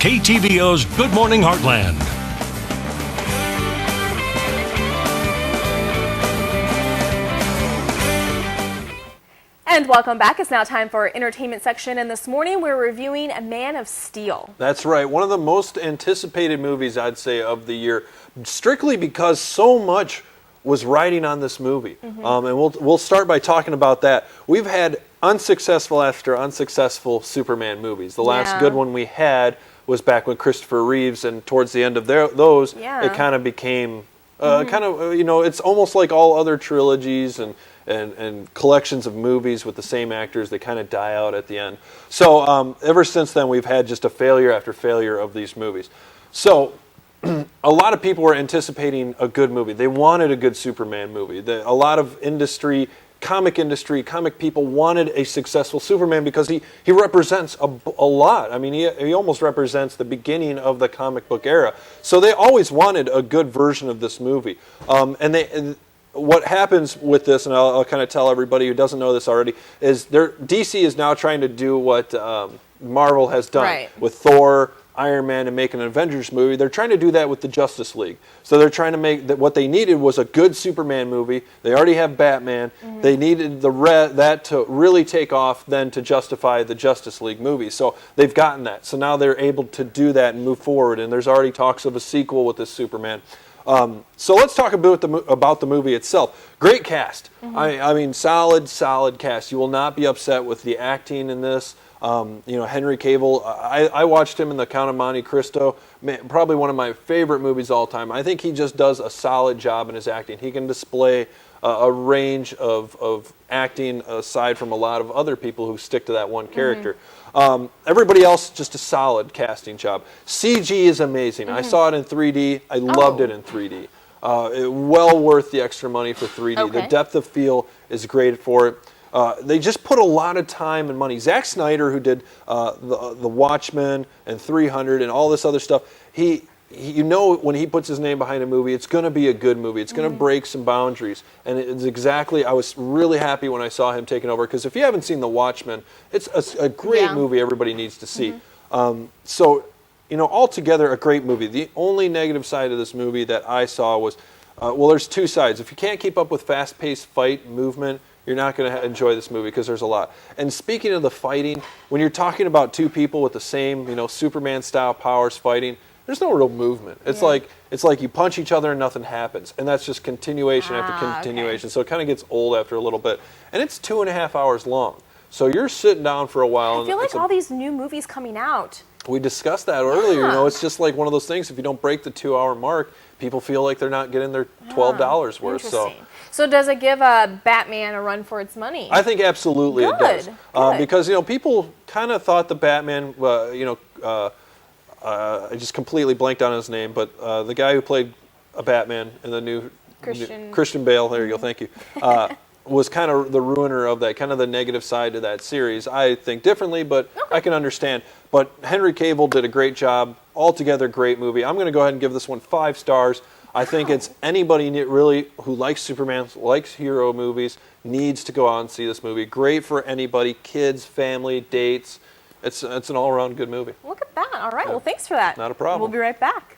KTVO's Good Morning Heartland. And welcome back. It's now time for our entertainment section, and this morning we're reviewing Man of Steel. That's right. One of the most anticipated movies, I'd say, of the year, strictly because so much was riding on this movie. And we'll start by talking about that. We've had unsuccessful after unsuccessful Superman movies. The last good one we had was back when Christopher Reeves, and towards the end of those, it kind of became it's almost like all other trilogies and collections of movies with the same actors. They kind of die out at the end. So ever since then, we've had just a failure after failure of these movies. So a lot of people were anticipating a good movie. They wanted a good Superman movie. A lot of comic people wanted a successful Superman because he represents a lot. I mean, he almost represents the beginning of the comic book era. So they always wanted a good version of this movie. What happens with this, and I'll kind of tell everybody who doesn't know this already, is DC is now trying to do what Marvel has done with Thor, Iron Man, and making an Avengers movie. They're trying to do that with the Justice League. So they're trying to make that. What they needed was a good Superman movie. They already have Batman. They needed that to really take off, then to justify the Justice League movie. So they've gotten that. So now they're able to do that and move forward. And there's already talks of a sequel with this Superman. So let's talk about the movie itself. Great cast. I mean, solid cast. You will not be upset with the acting in this. Henry Cavill, I watched him in The Count of Monte Cristo, probably one of my favorite movies of all time. I think he just does a solid job in his acting. He can display a range of acting aside from a lot of other people who stick to that one character. Everybody else, just a solid casting job. CG is amazing. I saw it in 3D. I loved it in 3D. Well worth the extra money for 3D. The depth of field is great for it. They just put a lot of time and money. Zack Snyder, who did the Watchmen and 300 and all this other stuff, when he puts his name behind a movie, it's going to be a good movie. It's going to break some boundaries. And it's exactly, I was really happy when I saw him taking over, because if you haven't seen The Watchmen, it's a great movie everybody needs to see. Altogether a great movie. The only negative side of this movie that I saw was, there's two sides. If you can't keep up with fast-paced fight movement, you're not going to enjoy this movie because there's a lot. And speaking of the fighting, when you're talking about two people with the same, Superman-style powers fighting, there's no real movement. It's like you punch each other and nothing happens, and that's just continuation after continuation. So it kind of gets old after a little bit, and it's 2.5 hours long. So you're sitting down for a while. I feel like all these new movies coming out. We discussed that earlier. It's just like one of those things. If you don't break the 2-hour mark, people feel like they're not getting their $12 worth. So does it give Batman a run for its money? I think absolutely it does. Because people kind of thought the Batman, I just completely blanked on his name, but the guy who played a Batman in the new Christian Bale, there you go, thank you, was kind of the ruiner of that, kind of the negative side to that series. I think differently, but I can understand. But Henry Cavill did a great job. Altogether, great movie. I'm going to go ahead and give this one 5 stars. I think it's anybody really who likes Superman, likes hero movies, needs to go out and see this movie. Great for anybody, kids, family, dates. It's an all-around good movie. Look at that. All right. Well, thanks for that. Not a problem. We'll be right back.